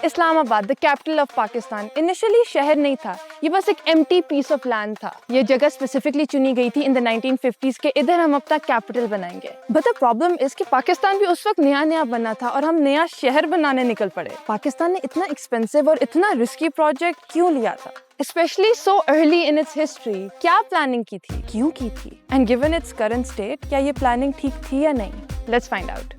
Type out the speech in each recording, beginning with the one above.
اسلام آباد the capital of Pakistan initially شہر نہیں تھا, یہ بس ایک empty piece of land تھا. یہ جگہ specifically چنی گئی تھی in the 1950s کہ ادھر ہم اپنا capital بنائیں گے. But the problem is کہ پاکستان بھی اس وقت نیا بنا تھا اور ہم نیا شہر بنانے نکل پڑے. پاکستان نے اتنا ایکسپینسو اور اتنا رسکی پروجیکٹ کیوں لیا تھا, especially so early in its history. کیا پلاننگ کی تھی, کیوں کی تھی, and given its current state کیا یہ پلاننگ ٹھیک تھی یا نہیں؟ Let's find out.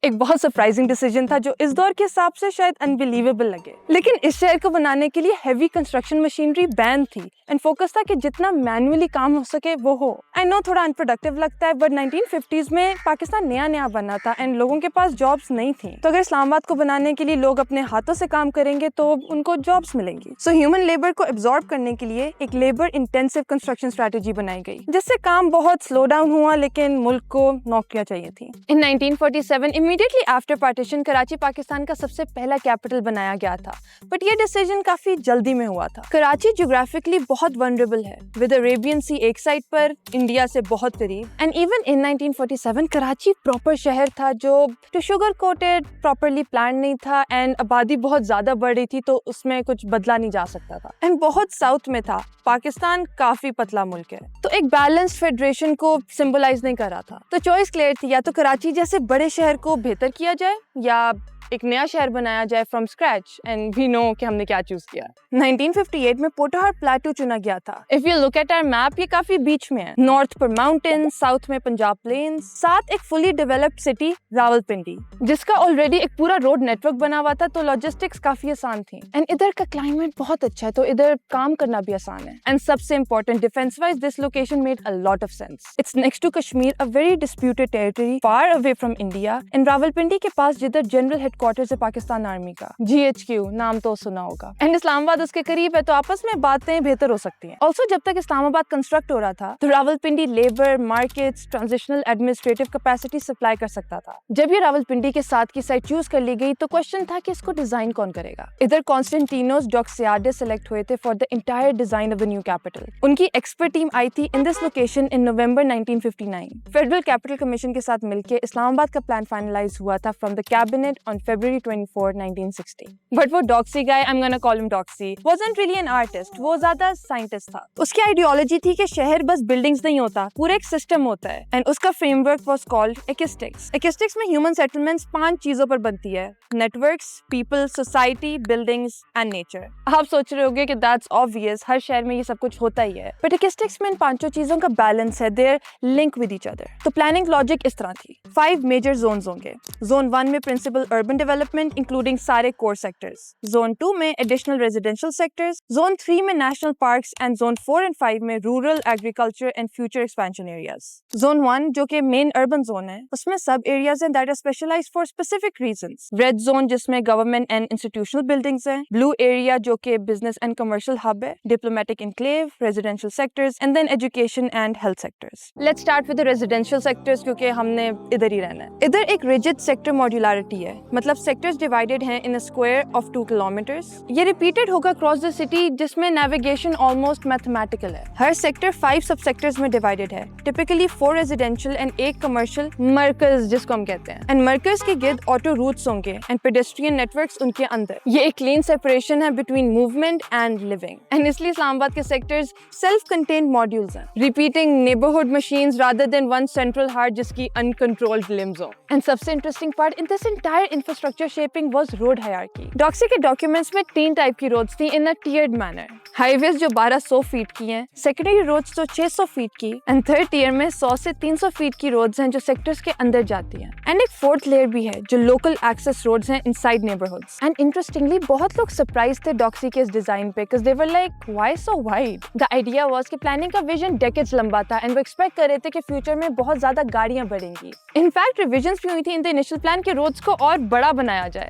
ایک بہت سرپرائزنگ ڈیسیجن تھا جو اس دور کے حساب سے شاید انبیلیویبل لگے, لیکن اس شہر کو بنانے کے لیے ہیوی کنسٹرکشن مشینری بین تھی اینڈ فوکس تھا کہ جتنا مینولی کام ہو سکے وہ ہو. آئی نو تھوڑا انپروڈکٹیو لگتا ہے, بٹ 1950s میں پاکستان نیا بنا تھا اینڈ لوگوں کے پاس جابس نہیں تھیں, تو اگر اسلام آباد کو بنانے کے لیے لوگ اپنے ہاتھوں سے کام کریں گے تو ان کو جابس ملیں گی. سو ہیومن لیبر کو ایبزارب کرنے کے لیے ایک لیبر انٹینسو کنسٹرکشن اسٹریٹجی بنائی گئی, جس سے کام بہت سلو ڈاؤن ہوا, لیکن ملک کو نوکریاں چاہیے تھیں. ان 1947 immediately after partition Karachi Pakistan کا سب سے پہلا کیپٹل بنایا گیا تھا, بٹ یہ ڈیسیجن کافی جلدی میں ہوا تھا. کراچی جیوگرافکلی بہت ونڈریبل ہے, ود عربین سی ایک سائڈ پر, انڈیا سے بہت قریب, and even in 1947 Karachi proper شہر تھا جو to sugar coated, properly planned نہیں تھا, اینڈ آبادی بہت زیادہ بڑھ رہی تھی تو اس میں کچھ بدلا نہیں جا سکتا تھا, اینڈ بہت ساؤتھ میں تھا. پاکستان کافی پتلا ملک ہے تو ایک بیلنس فیڈریشن کو سمبلائز نہیں کر رہا تھا. تو چوائس کلیئر تھی, یا تو کراچی جیسے بڑے شہر کو بہتر کیا جائے یا ایک نیا شہر بنایا جائے فرام اسکریچ, اینڈ وی نو کہ ہم نے کیا چوز کیا. 1958 میں پوٹاہر پلاٹو چنا گیا تھا. If you look at our map, یہ کافی بیچ میں ہے, نارتھ پر ماؤنٹینز, ساؤتھ میں پنجاب پلینز, ساتھ ایک فلی ڈیولپڈ سٹی راولپنڈی جس کا آلریڈی ایک پورا روڈ نیٹ ورک بنا ہوا تھا, تو لاجسٹکس کافی آسان تھی, اینڈ ادھر کا کلائمیٹ بہت اچھا ہے تو ادھر کام کرنا بھی آسان ہے. اینڈ سب سے important, defence wise this location made a lot of sense. It's next to Kashmir, a very disputed territory far away from India, and Rawalpindi کے پاس جدھر جنرل ہیڈ کوارٹرز ہے پاکستان آرمی کا, GHQ نام تو سنا ہوگا, اینڈ اسلام آباد اس کے قریب ہے, تو آپس میں باتیں بہتر ہو سکتی ہیں. آلسو جب تک اسلام آباد کنسٹرکٹ ہو رہا تھا تو Rawalpindi labour, markets, transitional administrative capacity supply کر سکتا تھا. جب یہ راولپنڈی کے ساتھ کی سائٹ چوز کر لی گئی تو کوشچن تھا کہ اس کو ڈیزائن کون کرے گا. ادھر کانسٹنٹینوس ڈاکسیاڈس سلیکٹ ہوئے تھے for the entire design of the new capital. ان کی ایکسپرٹ ٹیم آئی تھی in this location in November 1959. Federal capital commission کے ساتھ مل کے اسلام آباد کا پلان فائنلائز ہوا تھا from the cabinet on February 24, 1960. But وہ ڈاکسی گائے, I'm gonna call him Doxy, wasn't really an artist, وہ زیادہ سائنٹسٹ تھا. اس کی آئیڈیالوجی تھی کہ شہر بس بلڈنگز نہیں ہوتا, پورا ایک سسٹم ہوتا ہے, اینڈ اس کا فریم ورک واز کالڈ ایکسٹکس. ایکسٹکس میں ہیومن سیٹلمنٹس 5 چیزوں پر بنتی ہے, networks, people, society, buildings and nature. آپ سوچ رہے ہوگے کہ دیٹس آبویس, ہر شہر میں یہ سب کچھ ہوتا ہی ہے, بٹ ایکسٹکس میں ان 5 چیزوں کا بیلنس ہے, they are link with each other. تو پلاننگ لاجک اس طرح تھی, 5 میجر زونز ہوں گے. زون 1 میں پرنسپل اربن ڈیولپمنٹ انکلوڈنگ سارے کور سیکٹرز, زون 2 میں ایڈیشنل ریزیڈینشل سیکٹرز, زون 3 میں national parks, and zone 4 and 5 میں rural, agriculture and future expansion areas. Zone 1 جو کہ مین اربن زون ہے, اس میں سب ایریاز ہیں that are specialised for specific reasons. Red zone جس میں گورنمنٹ اینڈ انسٹیٹیوشنل بلڈنگز ہیں, بلو ایریا جو کہ بزنس اینڈ کمرشل ہب ہے, diplomatic enclave, residential sectors, and then education and health sectors. Let's start with residential sectors کیونکہ ہم نے ادھر ہی رہنا ہے. ادھر ایک ریجڈ سیکٹر ماڈیولرٹی ہے, مطلب سیکٹرز ڈیوائڈیڈ ہیں ان اسکوائر آف 2 kilometers. یہ ریپیٹڈ ہوگا اکراس دا سٹی, جس میں نیویگیشن آلموسٹ میتھمیٹیکل ہے. ہر سیکٹر 5 سب سیکٹرز میں ڈیوائڈیڈ ہے, ٹپیکلی 4 ریزیڈینشل اینڈ 1 کمرشل, مرکز جس کو ہم کہتے ہیں, اینڈ مرکز کے گرد آٹو روٹس ہوں گے اینڈ پیڈسٹرین نیٹورکس ان کے اندر. یہ ایک کلین سیپریشن ہے between movement and living, and اس لیے اسلام آباد کے سیکٹرز سیلف کنٹینڈ ماڈیولز ہیں, repeating neighbourhood machines rather than one central heart جس کی انکنٹرولڈ لمز ہوں. اینڈ سب سے interesting part in this entire infrastructure shaping was road hierarchy. Doxi کے ڈاکیومنٹس میں 3 ٹائپ کی روڈز تھیں in a tiered manner. Highways جو 1200 فیٹ کی ہیں, سیکنڈری روڈز تو 600 فیٹ کی, اینڈ تھرڈ ٹیئر میں 100 سے 300 فیٹ کی روڈز ہیں جو سیکٹرز کے اندر جاتی ہیں. اینڈ ایک 4تھ لیئر بھی ہے جو لوکل ایکسس روڈز ہیں انسائڈ نیبرہڈز. اینڈ انٹرسٹنگلی بہت لوگ سرپرائز تھے ڈاکسی کے اس ڈیزائن پہ, because they were like why so wide. The idea was کہ پلاننگ کا ویژن ڈیکیڈز لمبا تھا, اینڈ وہ ایکسپیکٹ کر رہے تھے کہ فیوچر میں بہت زیادہ گاڑیاں بڑھیں گی. انفیکٹ ریویژنز بھی ہوئی تھی ان دی انیشل پلان کہ روڈز کو اور بڑا بنایا جائے.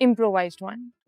improvised one.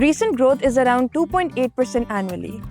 Recent growth is around 2.8% annually.